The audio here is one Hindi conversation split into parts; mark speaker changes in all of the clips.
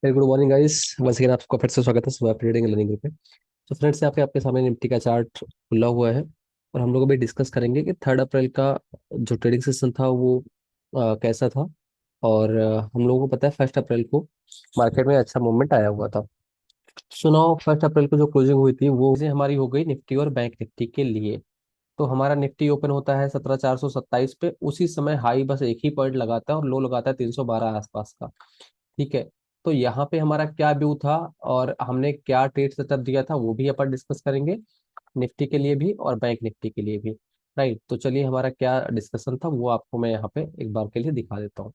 Speaker 1: Very good morning guys. Once again आपका फिर से स्वागत है सुबह ट्रेडिंग लर्निंग ग्रुप पे। तो फ्रेंड्स, यहाँ पे आपके सामने निफ्टी का चार्ट खुला हुआ है और हम लोग अभी डिस्कस करेंगे कि 3 अप्रैल का जो ट्रेडिंग सेशन था वो कैसा था। और हम लोगों को पता है 1 अप्रैल को मार्केट में अच्छा मूवमेंट आया हुआ था। सुनाओ, 1 अप्रैल को जो क्लोजिंग हुई थी वो चीजें हमारी हो गई निफ्टी और बैंक निफ्टी के लिए। तो हमारा निफ्टी ओपन होता है 17,427 पे, उसी समय हाई बस एक ही पॉइंट लगाता है और लो लगाता है 312 आसपास का। ठीक है। तो यहाँ पे हमारा क्या व्यू था और हमने क्या ट्रेड सेटअप दिया था वो भी अपन डिस्कस करेंगे, निफ्टी के लिए भी और बैंक निफ्टी के लिए भी। राइट, तो चलिए हमारा क्या डिस्कशन था वो आपको मैं यहाँ पे एक बार के लिए दिखा देता हूँ।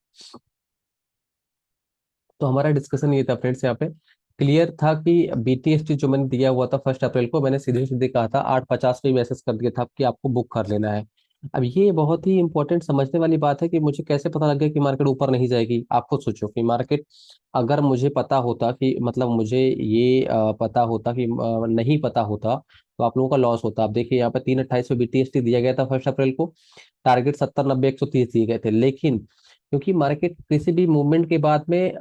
Speaker 1: तो हमारा डिस्कशन ये था फ्रेंड्स, यहाँ पे क्लियर था कि बीटीएसटी जो मैंने दिया हुआ था 1 अप्रैल को, मैंने सीधे सीधे कहा था 8:50 पे मैसेज कर दिया था कि आपको बुक कर लेना है। अब ये बहुत ही इंपॉर्टेंट समझने वाली बात है कि मुझे कैसे पता लग गया कि मार्केट ऊपर नहीं जाएगी। आप खुद सोचो कि मार्केट, अगर मुझे पता होता कि मतलब मुझे ये पता होता कि नहीं पता होता तो आप लोगों का लॉस होता। आप देखिए यहाँ पे 3:28 पे बीटीएसटी दिया गया था 1 अप्रैल को, टारगेट 70, 90, 130 दिए गए थे। लेकिन क्योंकि मार्केट किसी भी मूवमेंट के बाद में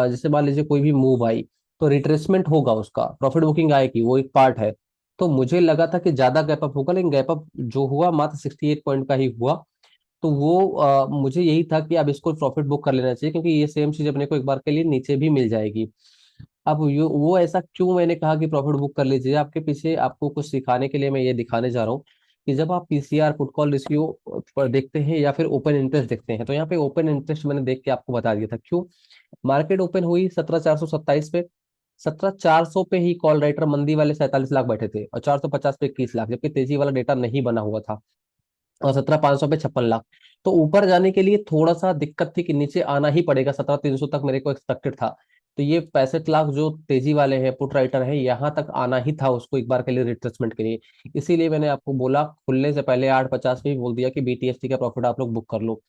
Speaker 1: जैसे मान लीजिए कोई भी मूव आई तो रिट्रेसमेंट होगा, उसका प्रॉफिट बुकिंग आएगी, वो एक पार्ट है। तो मुझे लगा था कि ज्यादा गैप अप होगा, लेकिन गैप अप जो हुआ मात्र 68 पॉइंट का ही हुआ। तो वो मुझे यही था कि अब इसको प्रॉफिट बुक कर लेना चाहिए, क्योंकि ये सेम चीज अपने को एक बार के लिए नीचे भी मिल जाएगी। अब वो ऐसा क्यों मैंने कहा कि प्रॉफिट बुक कर लीजिए, आपके पीछे आपको कुछ सिखाने के लिए मैं ये दिखाने जा रहा हूँ कि जब आप पीसीआर पुट कॉल रेशियो पर देखते हैं या फिर ओपन इंटरेस्ट देखते हैं, तो यहाँ पे ओपन इंटरेस्ट मैंने देख के आपको बता दिया था क्यों। मार्केट ओपन हुई 17,427 पे, 17,400 पे ही कॉल राइटर मंदी वाले 47 लाख बैठे थे और 450 पे 21 लाख, जबकि तेजी वाला डेटा नहीं बना हुआ था। और 17,500 पे 56 लाख। तो ऊपर जाने के लिए थोड़ा सा दिक्कत थी कि नीचे आना ही पड़ेगा, 17,300 तक मेरे को एक्सपेक्टेड था। तो ये 65 लाख जो तेजी वाले हैं पुट राइटर हैं, यहाँ तक आना ही था उसको एक बार के लिए रिट्रेसमेंट के लिए। इसीलिए मैंने आपको बोला खुलने से पहले 8:50 में ही बोल दिया कि बीटीएसटी का प्रॉफिट आप लोग बुक कर लो।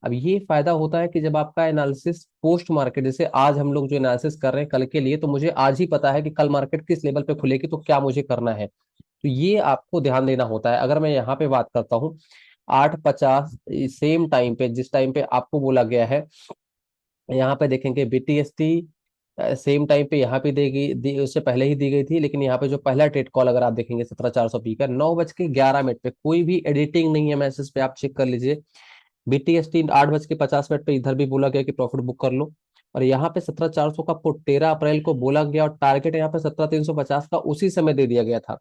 Speaker 1: अब ये फायदा होता है कि जब आपका एनालिसिस पोस्ट मार्केट, जैसे आज हम लोग जो एनालिसिस कर रहे हैं कल के लिए, तो मुझे आज ही पता है कि कल मार्केट किस लेवल पे खुलेगी तो क्या मुझे करना है। तो ये आपको ध्यान देना होता है। अगर मैं यहाँ पे बात करता हूँ 8:50 सेम टाइम पे, जिस टाइम पे आपको बोला गया है, यहाँ पे देखेंगे बीटीएसटी सेम टाइम पे यहाँ पे उससे पहले ही दी गई थी। लेकिन यहाँ पे जो पहला ट्रेड कॉल अगर आप देखेंगे 17,400 पी का 9:11 पे, कोई भी एडिटिंग नहीं है मैसेज पे, आप चेक कर लीजिए। बीटीएसटी 8:50 पे इधर भी बोला गया कि प्रॉफिट बुक कर लो। और यहाँ पे 17,400 का पुट 13 अप्रैल को बोला गया और टारगेट यहाँ पे 17,350 का उसी समय दे दिया गया था।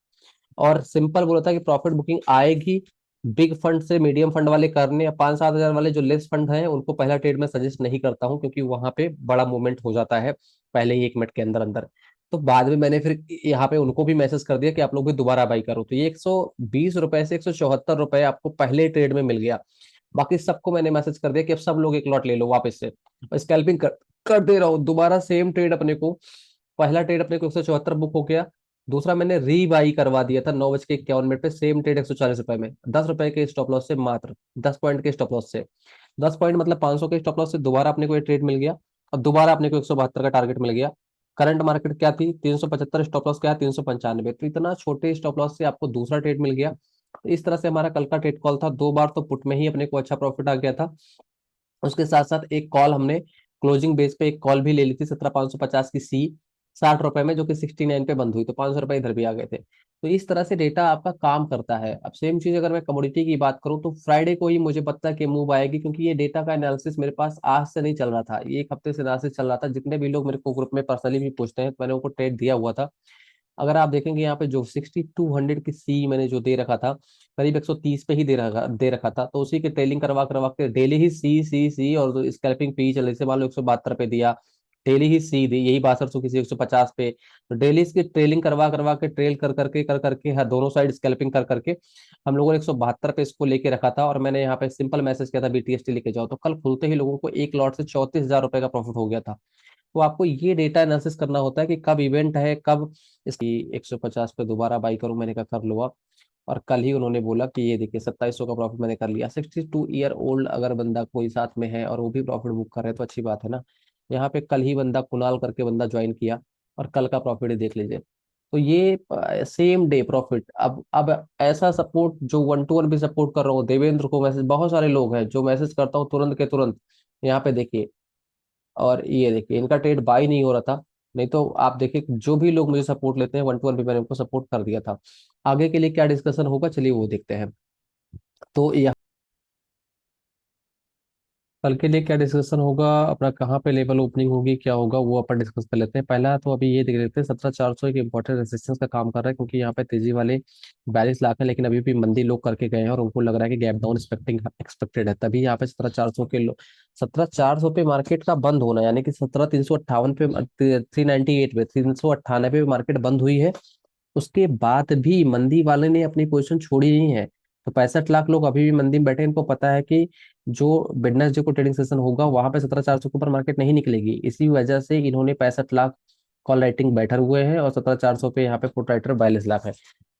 Speaker 1: और सिंपल बोला था कि प्रॉफिट बुकिंग आएगी। बिग फंड से मीडियम फंड वाले करने, या 5-7 हजार वाले जो लेस फंड हैं उनको पहला ट्रेड में सजेस्ट नहीं करता हूं, क्योंकि वहां पे बड़ा मूवमेंट हो जाता है पहले ही 1 मिनट के अंदर अंदर। तो बाद में मैंने फिर यहाँ पे उनको भी मैसेज कर दिया कि आप लोग भी दोबारा बाई करो। तो ये 120 रुपए से 174 रुपए आपको पहले ट्रेड में मिल गया। बाकी सबको मैंने मैसेज कर दिया कि अब सब लोग एक लॉट ले लो वापस से, स्कैल्पिंग कर दे रहा हूँ दोबारा सेम ट्रेड अपने को। पहला ट्रेड अपने को 174 बुक हो गया। दूसरा मैंने री बाई करवा दिया था 9:51 पे, सेम ट्रेड 140 रुपए में, 10 रुपए के स्टॉप लॉस से, मात्र 10 पॉइंट के स्टॉप लॉस से। 10 पॉइंट मतलब 500 के स्टॉप लॉस से दोबारा अपने को ये ट्रेड मिल गया। और दोबारा अपने को 172 का टारगेट मिल गया। करंट मार्केट क्या थी 375, स्टॉप लॉस क्या है 395। तो इतना छोटे स्टॉप लॉस से आपको दूसरा ट्रेड मिल गया। तो इस तरह से हमारा कल का ट्रेड कॉल था। 2 बार तो पुट में ही अपने को अच्छा प्रॉफिट आ गया था। उसके साथ साथ एक कॉल हमने क्लोजिंग बेस पे एक कॉल भी ले ली थी 17,550 की सी, 60 रुपए में, जो कि 69 पे बंद हुई, तो 500 रुपए इधर भी आ गए थे। तो इस तरह से डेटा आपका काम करता है। अब सेम चीज अगर मैं कमोडिटी की बात करूं तो फ्राइडे को ही मुझे पता है कि मूव आएगी, क्योंकि ये डेटा का एनालिसिस मेरे पास आज से नहीं चल रहा था, ये एक हफ्ते से एनालिसिस चल रहा था। जितने भी लोग मेरे को ग्रुप में पर्सनली भी पूछते हैं तो मैंने उनको ट्रेड दिया हुआ था। अगर आप देखेंगे यहाँ पे जो 6200 की सी मैंने जो दे रखा था, करीब 130 पे ही दे रखा था। तो उसी के ट्रेलिंग करवा करवा के डेली ही सी सी सी, और जो स्कैल्पिंग पे ही चल रही से, मान लो 172 पे दिया, डेली ही सी दी, यही 62 किसी 150 पे। तो डेली इसकी ट्रेलिंग करवा करवा के, ट्रेल कर करके हर दोनों साइड स्कैल्पिंग कर करके हम लोगों ने 172 पे इसको लेके रखा था। और मैंने यहाँ पे सिंपल मैसेज किया था बीटीएसटी लेके जाओ, तो कल खुलते ही लोगों को एक लॉट से 34,000 रुपए का प्रॉफिट हो गया था। तो आपको ये डेटा एनालिसिस करना होता है कि कब इवेंट है, कब इसकी 150 पे दोबारा बाई करूं। मैंने कहा कर लो आप। और कल ही उन्होंने बोला कि ये देखिए 2700 का प्रॉफिट मैंने कर लिया। 62 ईयर ओल्ड अगर बंदा कोई साथ में है और वो भी प्रॉफिट बुक कर रहे हैं तो अच्छी बात है ना। यहाँ पे कल ही बंदा कुणाल करके बंदा ज्वाइन किया और कल का प्रॉफिट ही देख लीजिए। तो ये सेम डे प्रॉफिट। अब ऐसा सपोर्ट जो 1 to 1 भी सपोर्ट कर रहा हूँ, देवेंद्र को मैसेज, बहुत सारे लोग हैं जो मैसेज करता हूँ तुरंत के तुरंत। यहाँ पे देखिए और ये देखिए इनका ट्रेड बाई नहीं हो रहा था। नहीं तो आप देखिए जो भी लोग मुझे सपोर्ट लेते हैं 1 to 1 पे मैंने उनको सपोर्ट कर दिया था। आगे के लिए क्या डिस्कशन होगा, चलिए वो देखते हैं। तो कल के लिए क्या डिस्कशन होगा अपना, कहाँ पे लेवल ओपनिंग होगी, क्या होगा वो अपन डिस्कस कर लेते हैं। पहला तो अभी ये देख लेते हैं 17,400 एक इंपॉर्टेंट रेजिस्टेंस का काम कर रहा है, क्योंकि यहाँ पे तेजी वाले 42 लाख है, लेकिन अभी भी मंदी लोग करके गए हैं और उनको लग रहा है कि गैप डाउन एक्सपेक्टेड है, तभी यहाँ पे 17,400 के 17,400 पे मार्केट का बंद होना, यानी कि 17,358 पे 398 पे 398 पे मार्केट बंद हुई है। उसके बाद भी मंदी वाले ने अपनी पोजीशन छोड़ी नहीं है। तो 65 लाख लोग अभी भी मंदी में बैठे हैं। इनको पता है कि जो वेडनेसडे को ट्रेडिंग सेशन होगा वहां पे 17,400 के ऊपर मार्केट नहीं निकलेगी। इसी वजह से इन्होंने 65 लाख कॉल राइटिंग बैठे हुए हैं, और 17,400 पे यहाँ पे पुट राइटर 42 लाख है।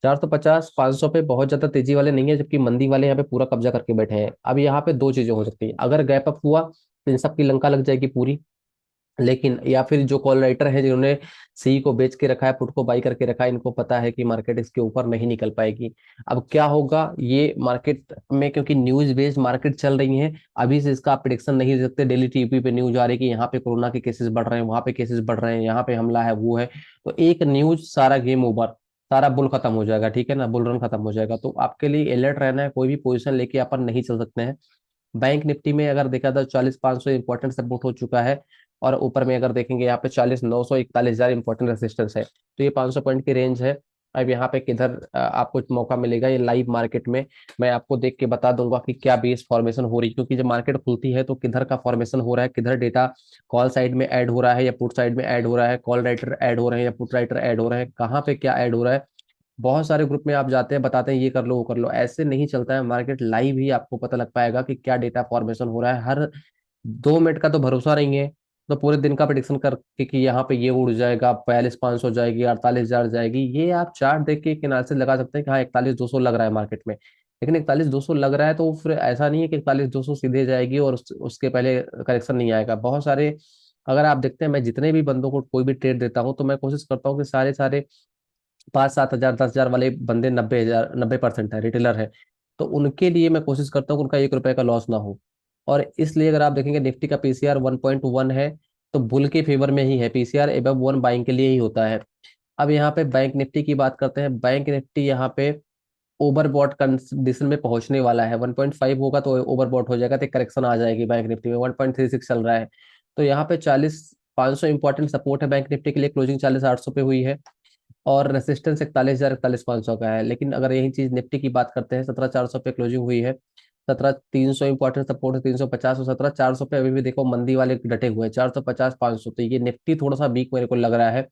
Speaker 1: 450 500 पे बहुत ज्यादा तेजी वाले नहीं है, जबकि मंदी वाले यहाँ पे पूरा कब्जा करके बैठे हैं। अब यहाँ पे दो चीजें हो सकती है, अगर गैप अप हुआ तो इन सबकी लंका लग जाएगी पूरी, लेकिन या फिर जो कॉल राइटर है जिन्होंने सी को बेच के रखा है, पुट को बाई करके रखा है, इनको पता है कि मार्केट इसके ऊपर नहीं निकल पाएगी। अब क्या होगा ये मार्केट में, क्योंकि न्यूज बेस्ड मार्केट चल रही है, अभी से इसका आप प्रिडिक्शन नहीं दे सकते। डेली टीवी पे न्यूज आ रही है कि यहाँ पे कोरोना के केसेस बढ़ रहे हैं, वहां पे केसेस बढ़ रहे हैं, यहाँ पे हमला है, वो है। तो एक न्यूज सारा गेम ओवर, सारा बुल खत्म हो जाएगा, ठीक है ना, बुल रन खत्म हो जाएगा। तो आपके लिए अलर्ट रहना है, कोई भी पोजीशन लेके अपन नहीं चल सकते हैं। बैंक निफ्टी में अगर देखा तो 40,500 इंपॉर्टेंट सपोर्ट हो चुका है, और ऊपर में अगर देखेंगे यहाँ पे 40,900 41,000 इंपॉर्टेंट रेजिस्टेंस है। तो ये 500 पॉइंट की रेंज है। अब यहाँ पे किधर आपको मौका मिलेगा, ये लाइव मार्केट में मैं आपको देख के बता दूंगा कि क्या बेस फॉर्मेशन हो रही है, क्योंकि जब मार्केट खुलती है तो किधर का फॉर्मेशन हो रहा है, किधर डेटा कॉल साइड में ऐड हो रहा है या पुट साइड में ऐड हो रहा है, कॉल राइटर ऐड हो रहे हैं या पुट राइटर ऐड हो रहे हैं, कहाँ पे क्या ऐड हो रहा है। बहुत सारे ग्रुप में आप जाते हैं, बताते हैं ये कर लो वो कर लो, ऐसे नहीं चलता है मार्केट। लाइव ही आपको पता लग पाएगा कि क्या डेटा फॉर्मेशन हो रहा है। हर 2 मिनट का तो भरोसा नहीं है, तो पूरे दिन का प्रिडिक्शन करके कि यहाँ पे ये उड़ जाएगा, 42,500 जाएगी, 48,000 जाएगी, ये आप चार्ट देख के एक एनालिसिस लगा सकते हैं कि हाँ 41,200 लग रहा है मार्केट में। लेकिन 41,200 लग रहा है तो फिर ऐसा नहीं है कि 41,200 सीधे जाएगी और उसके पहले करेक्शन नहीं आएगा। बहुत सारे, अगर आप देखते हैं, मैं जितने भी बंदों को कोई भी ट्रेड देता हूँ तो मैं कोशिश करता हूँ कि सारे सारे 5-7 हजार 10 हजार वाले बंदे 90,000 90% है, रिटेलर है। तो उनके लिए मैं कोशिश करता हूँ कि उनका 1 रुपए का लॉस ना हो। और इसलिए अगर आप देखेंगे निफ्टी का पीसीआर 1.1 है, तो बुल के फेवर में ही है। पीसीआर एबव 1 बाइंग के लिए ही होता है। अब यहाँ पे बैंक निफ्टी की बात करते हैं। बैंक निफ्टी यहाँ पे ओवरबॉट कंडीशन में पहुंचने वाला है। 1.5 होगा तो ओवरबॉट हो जाएगा, तो करेक्शन आ जाएगी। बैंक निफ्टी में 1.36 चल रहा है। तो यहाँ पे 40,500 इंपॉर्टेंट सपोर्ट है बैंक निफ्टी के लिए। क्लोजिंग 40,800 पे हुई है, और रेसिस्टेंस 41,000 41,500 का है। लेकिन अगर यही चीज निफ्टी की बात करते हैं, 17,400 पे क्लोजिंग हुई है। 17,300 इंपॉर्टेंट सपोर्ट है, 350, और 17,400 पे अभी भी देखो मंदी वाले डटे हुए हैं, 450 500। तो ये निफ्टी थोड़ा सा वीक मेरे को लग रहा है।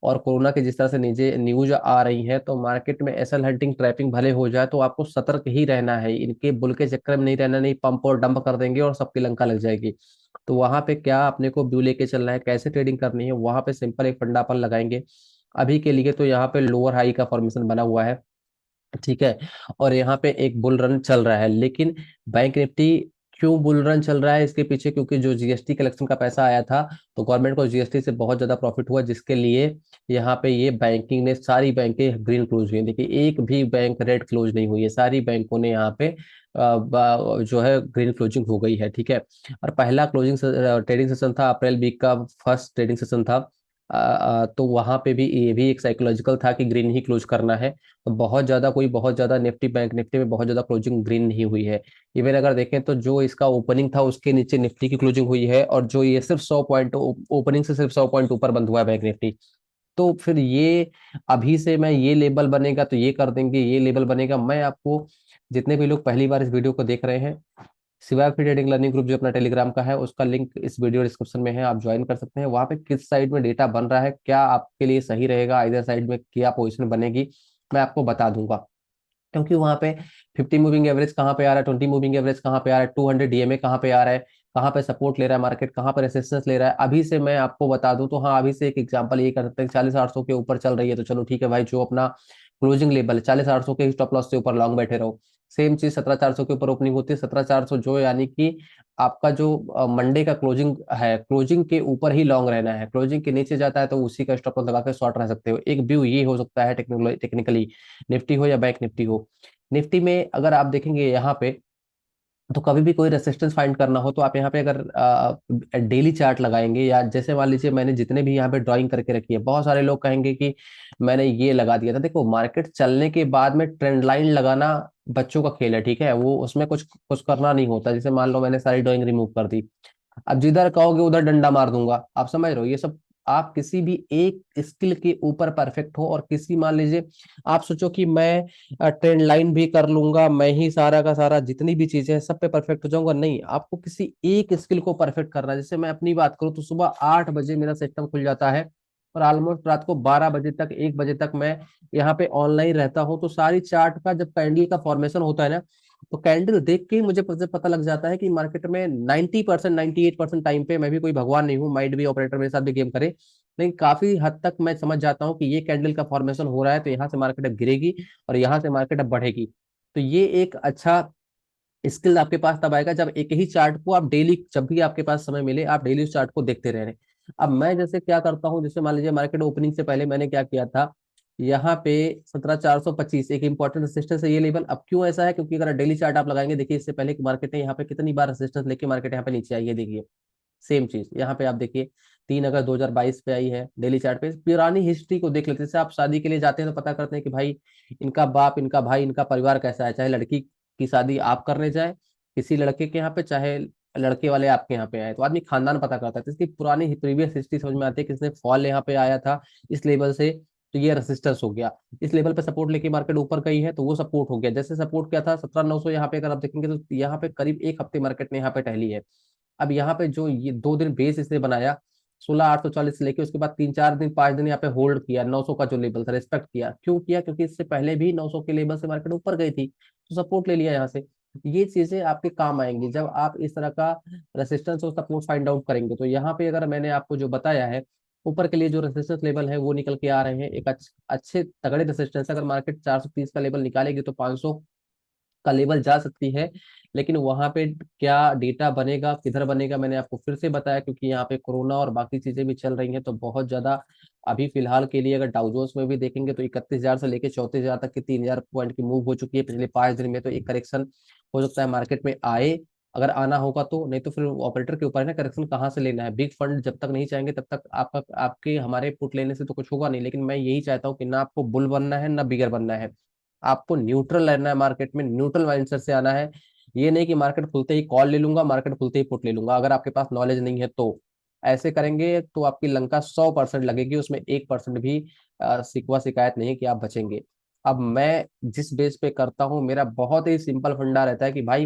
Speaker 1: और कोरोना के जिस तरह से नीचे न्यूज आ रही है, तो मार्केट में एसएल हंटिंग ट्रैपिंग भले हो जाए तो आपको सतर्क ही रहना है। इनके बुल के चक्कर में नहीं रहना, नहीं पंप और डंप कर देंगे और सबकी लंका लग जाएगी। तो वहां पे क्या अपने को व्यू लेके चलना है, कैसे ट्रेडिंग करनी है, वहां पे सिंपल एक फंडा अपन लगाएंगे। अभी के लिए तो यहाँ पे लोअर हाई का फॉर्मेशन बना हुआ है, ठीक है। और यहाँ पे एक बुल रन चल रहा है। लेकिन बैंक निफ्टी क्यों बुल रन चल रहा है इसके पीछे, क्योंकि जो जीएसटी कलेक्शन का पैसा आया था, तो गवर्नमेंट को जीएसटी से बहुत ज्यादा प्रॉफिट हुआ, जिसके लिए यहाँ पे ये बैंकिंग ने सारी बैंकें ग्रीन क्लोज हुई हैं। देखिए एक भी बैंक रेड क्लोज नहीं हुई है, सारी बैंकों ने यहाँ पे जो है ग्रीन क्लोजिंग हो गई है, ठीक है। और पहला क्लोजिंग ट्रेडिंग सेशन था अप्रैल वीक का, फर्स्ट ट्रेडिंग सेशन था। तो वहां पे भी ये भी एक साइकोलॉजिकल था कि ग्रीन ही क्लोज करना है। तो बहुत ज्यादा निफ्टी बैंक निफ्टी में बहुत ज्यादा क्लोजिंग ग्रीन नहीं हुई है। इवन अगर देखें तो जो इसका ओपनिंग था उसके नीचे निफ्टी की क्लोजिंग हुई है, और जो ये सिर्फ 100 पॉइंट ओपनिंग से सिर्फ 100 पॉइंट ऊपर बंद हुआ है बैंक निफ्टी। तो फिर ये अभी से मैं ये लेवल बनेगा तो ये कर देंगे, ये लेवल बनेगा। मैं आपको, जितने भी लोग पहली बार इस वीडियो को देख रहे हैं, सिवाय फ्री ट्रेडिंग लर्निंग ग्रुप जो अपना टेलीग्राम का है, उसका लिंक इस वीडियो डिस्क्रिप्शन में है, आप ज्वाइन कर सकते हैं। वहां पे किस साइड में डेटा बन रहा है, क्या आपके लिए सही रहेगा, इधर साइड में क्या पोजीशन बनेगी, मैं आपको बता दूंगा। क्योंकि वहां पे 50 मूविंग एवरेज कहाँ पे आ रहा है, 20 मूविंग एवरेज कहाँ पे आ रहा है, 200 डीएमए कहाँ पे आ रहा है, कहाँ पे सपोर्ट ले रहा है मार्केट, कहाँ पे रेसिस्टेंस ले रहा है, अभी से मैं आपको बता दूं तो हाँ, अभी से एक एग्जांपल ये कर सकते हैं, 40,800 के ऊपर चल रही है तो चलो ठीक है भाई, जो अपना क्लोजिंग लेवल 40,800 के स्टॉप लॉस से ऊपर लॉन्ग बैठे रहो। सेम चीज 17,400 के ऊपर ओपनिंग होती है, 17,400 जो, यानी कि आपका जो मंडे का क्लोजिंग है, क्लोजिंग के ऊपर ही लॉन्ग रहना है। क्लोजिंग के नीचे जाता है तो उसी का स्टॉप लॉस लगा के शॉर्ट रह सकते हो। एक व्यू ये हो सकता है टेक्निकली, निफ्टी हो या बैंक निफ्टी हो। निफ्टी में अगर आप देखेंगे यहाँ पे तो कभी भी कोई रेसिस्टेंस फाइंड करना हो तो आप यहाँ पे अगर डेली चार्ट लगाएंगे, या जैसे मान लीजिए मैंने जितने भी यहाँ पे ड्राइंग करके रखी है, बहुत सारे लोग कहेंगे कि मैंने ये लगा दिया था। देखो, मार्केट चलने के बाद में ट्रेंड लाइन लगाना बच्चों का खेल है, ठीक है, वो उसमें कुछ कुछ करना नहीं होता। जैसे मान लो मैंने सारी ड्राइंग रिमूव कर दी, अब जिधर कहोगे उधर डंडा मार दूंगा, आप समझ रहे हो ये सब। आप किसी भी एक स्किल के ऊपर परफेक्ट हो, और किसी, मान लीजिए आप सोचो कि मैं ट्रेंड लाइन भी कर लूंगा, मैं ही सारा का सारा जितनी भी चीजें हैं सब पे परफेक्ट हो जाऊंगा, नहीं, आपको किसी एक स्किल को परफेक्ट करना है। जैसे मैं अपनी बात करूं तो सुबह 8 बजे मेरा सिस्टम खुल जाता है, और ऑलमोस्ट रात को 12 बजे तक, 1 बजे तक मैं यहाँ पे ऑनलाइन रहता हूँ। तो सारी चार्ट का जब कैंडल का फॉर्मेशन होता है ना, तो कैंडल देख के ही मुझे पता लग जाता है कि मार्केट में 90%, 98% टाइम पे, मैं भी कोई भगवान नहीं हूँ, माइट भी ऑपरेटर मेरे साथ भी गेम करे, लेकिन काफी हद तक मैं समझ जाता हूँ कि ये कैंडल का फॉर्मेशन हो रहा है, तो यहाँ से मार्केट अब गिरेगी और यहाँ से मार्केट अब बढ़ेगी। तो ये एक अच्छा स्किल आपके पास तब आएगा जब एक ही चार्ट को आप डेली, जब भी आपके पास समय मिले, आप डेली उस चार्ट को देखते रह रहे। अब मैं जैसे क्या करता हूँ, जैसे मान लीजिए मार्केट ओपनिंग से पहले मैंने क्या किया था, यहाँ पे 17,425 एक इंपॉर्टेंट रेजिस्टेंस है, ये लेवल। अब क्यों ऐसा है, क्योंकि अगर डेली चार्ट आप लगाएंगे, देखिए इससे पहले कि मार्केट ने यहाँ पे कितनी बार रेजिस्टेंस लेके मार्केट यहाँ पे नीचे आई है, देखिए सेम चीज यहाँ पे आप देखिए, 3 अगस्त 2022 पे आई है डेली चार्ट पे। पुरानी हिस्ट्री को देख लेते हैं, जैसे आप शादी के लिए जाते हैं तो पता करते हैं कि भाई इनका बाप, इनका भाई, इनका परिवार कैसा है, चाहे लड़की की शादी आप करने जाए किसी लड़के के यहाँ पे, चाहे लड़के वाले आपके यहाँ पे आए, तो आदमी खानदान पता करता है, तो इसकी पुरानी प्रीवियस हिस्ट्री समझ में आती है, किसने फॉल यहाँ पे आया था इस लेवल से, तो ये रेसिस्टेंस हो गया। इस लेवल पे सपोर्ट लेके मार्केट ऊपर गई है, तो वो सपोर्ट हो गया। जैसे सपोर्ट क्या था 17,900, यहाँ पे अगर आप देखेंगे तो यहाँ पे करीब एक हफ्ते मार्केट ने यहाँ पे टहली है। अब यहाँ पे जो ये 2 दिन बेस इसने बनाया 16,840 से लेके, उसके बाद 3 4 दिन 5 दिन यहाँ पे होल्ड किया, 900 का जो लेवल था रिस्पेक्ट किया। क्यों किया, क्योंकि इससे पहले भी 900 के लेवल से मार्केट ऊपर गई थी, तो सपोर्ट ले लिया यहाँ से। ये चीजें आपके काम आएंगी जब आप इस तरह का रेसिस्टेंस और सपोर्ट फाइंड आउट करेंगे। तो यहाँ पे अगर मैंने आपको जो बताया है, ऊपर के लिए जो रेसिस्टेंस लेवल है वो निकल के आ रहे हैं, एक अच्छे तगड़े रेसिस्टेंस। अगर मार्केट 430 का लेवल निकालेगी तो 500 का लेवल जा सकती है। लेकिन वहां पे क्या डेटा बनेगा, किधर बनेगा, मैंने आपको फिर से बताया, क्योंकि यहाँ पे कोरोना और बाकी चीजें भी चल रही हैं, तो बहुत ज्यादा अभी फिलहाल के लिए अगर डाउजोस में भी देखेंगे तो 31,000 से लेके 34,000 तक की 3,000 पॉइंट की मूव हो चुकी है पिछले 5 दिन में। तो एक करेक्शन हो सकता है मार्केट में आए, अगर आना होगा तो, नहीं तो फिर ऑपरेटर के ऊपर है ना, करेक्शन कहाँ से लेना है। बिग फंड जब तक नहीं चाहेंगे तब तक आपका, आपके हमारे पुट लेने से तो कुछ होगा नहीं। लेकिन मैं यही चाहता हूँ कि ना आपको बुल बनना है ना बिगर बनना है, आपको न्यूट्रल रहना है, मार्केट में न्यूट्रल माइंडसेट से आना है। ये नहीं कि मार्केट खुलते ही कॉल ले लूंगा, मार्केट खुलते ही पुट ले लूंगा, अगर आपके पास नॉलेज नहीं है तो। ऐसे करेंगे तो आपकी लंका 100% लगेगी, उसमें 1% भी सिकवा शिकायत नहीं कि आप बचेंगे। अब मैं जिस बेस पे करता हूँ, मेरा बहुत ही सिंपल फंडा रहता है कि भाई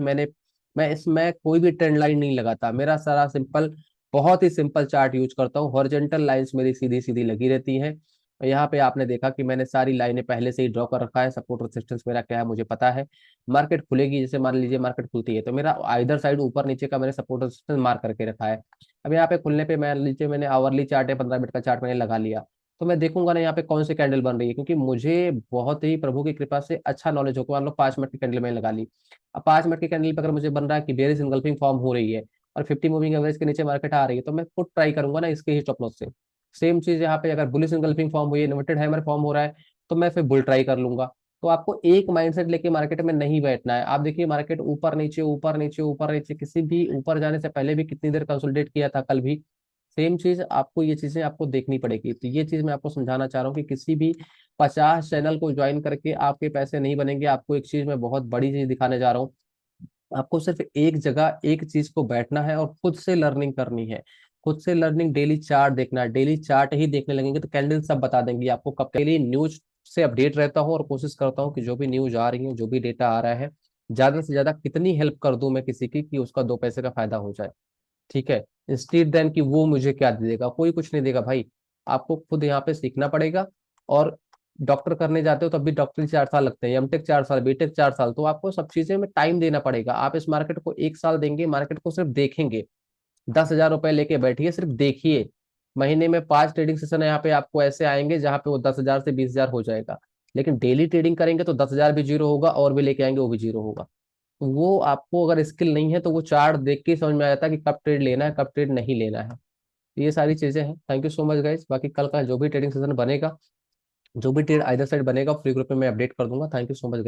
Speaker 1: मैं इसमें कोई भी ट्रेंड लाइन नहीं लगाता, मेरा सारा सिंपल, बहुत ही सिंपल चार्ट यूज करता हूँ। हॉरिजॉन्टल लाइंस मेरी सीधी सीधी लगी रहती हैं। यहाँ पे आपने देखा कि मैंने सारी लाइनें पहले से ही ड्रॉ कर रखा है, सपोर्ट रेजिस्टेंस मेरा क्या है मुझे पता है। मार्केट खुलेगी, जैसे मान लीजिए मार्केट खुलती है तो मेरा आइदर साइड ऊपर नीचे का मैंने सपोर्ट रेजिस्टेंस मार्क करके रखा है। अब यहाँ पे खुलने पे मान लीजिए मैंने आवरली चार्ट है, 15 मिनट का चार्ट मैंने लगा लिया, तो मैं देखूंगा ना यहाँ पे कौन सी कैंडल बन रही है, क्योंकि मुझे बहुत ही प्रभु की कृपा से अच्छा नॉलेज होगा। मान लो 5 मिनट की कैंडल मैंने लगा ली, अब 5 मिनट की कैंडल पर अगर मुझे बन रहा है कि बेरिश इनगल्फिंग फॉर्म हो रही है और 50 मूविंग एवरेज के नीचे मार्केट आ रही है, तो मैं पुट ट्राई करूंगा ना इसके ही स्टॉप लॉस से। सेम चीज यहाँ पे अगर बुलिश इंगल्फिंग फॉर्म हुई है, इन्वर्टेड हैमर फॉर्म हो रहा है, तो मैं फिर बुल ट्राई कर लूंगा। तो आपको एक माइंडसेट लेके मार्केट में नहीं बैठना है। आप देखिए मार्केट ऊपर नीचे ऊपर नीचे ऊपर नीचे, किसी भी ऊपर जाने से पहले भी कितनी देर कंसोलिडेट किया था कल भी, सेम चीज आपको, ये चीजें आपको देखनी पड़ेगी। तो ये चीज मैं आपको समझाना चाह रहा हूँ कि किसी भी 50 चैनल को ज्वाइन करके आपके पैसे नहीं बनेंगे। आपको एक चीज मैं बहुत बड़ी चीज दिखाने जा रहा हूँ, आपको सिर्फ एक जगह एक चीज को बैठना है और खुद से लर्निंग करनी है। खुद से लर्निंग, डेली चार्ट देखना है, डेली चार्ट ही देखने लगेंगे तो कैंडल सब बता देंगी आपको कब। डेली न्यूज से अपडेट रहता हूँ और कोशिश करता हूँ कि जो भी न्यूज आ रही है, जो भी डेटा आ रहा है, ज्यादा से ज्यादा कितनी हेल्प कर दूं मैं किसी की कि उसका 2 पैसे का फायदा हो जाए। ठीक है, इंस्टीड देन कि वो मुझे क्या दे देगा, कोई कुछ नहीं देगा भाई। आपको खुद यहाँ पे सीखना पड़ेगा। और डॉक्टर करने जाते हो तब भी डॉक्टरी 4 साल लगते हैं, एमटेक 4 साल, बीटेक 4 साल, तो आपको सब चीजें में टाइम देना पड़ेगा। आप इस मार्केट को 1 साल देंगे, मार्केट को सिर्फ देखेंगे, 10,000 रुपए लेके बैठिए, सिर्फ देखिए। महीने में 5 ट्रेडिंग सेशन यहाँ पे आपको ऐसे आएंगे जहां पे वो 10,000 से 20,000 हो जाएगा। लेकिन डेली ट्रेडिंग करेंगे तो 10,000 भी जीरो होगा, और भी लेके आएंगे वो भी जीरो होगा। तो वो आपको अगर स्किल नहीं है तो वो चार्ट देख के ही समझ में आ जाता है कि कब ट्रेड लेना है, कब ट्रेड नहीं लेना है। तो ये सारी चीजें हैं। Thank you so much guys. बाकी कल का जो भी ट्रेडिंग सेशन बनेगा, जो भी ट्रेड आइदर साइड बनेगा, फ्री ग्रुप में मैं अपडेट कर दूंगा। Thank you so much guys.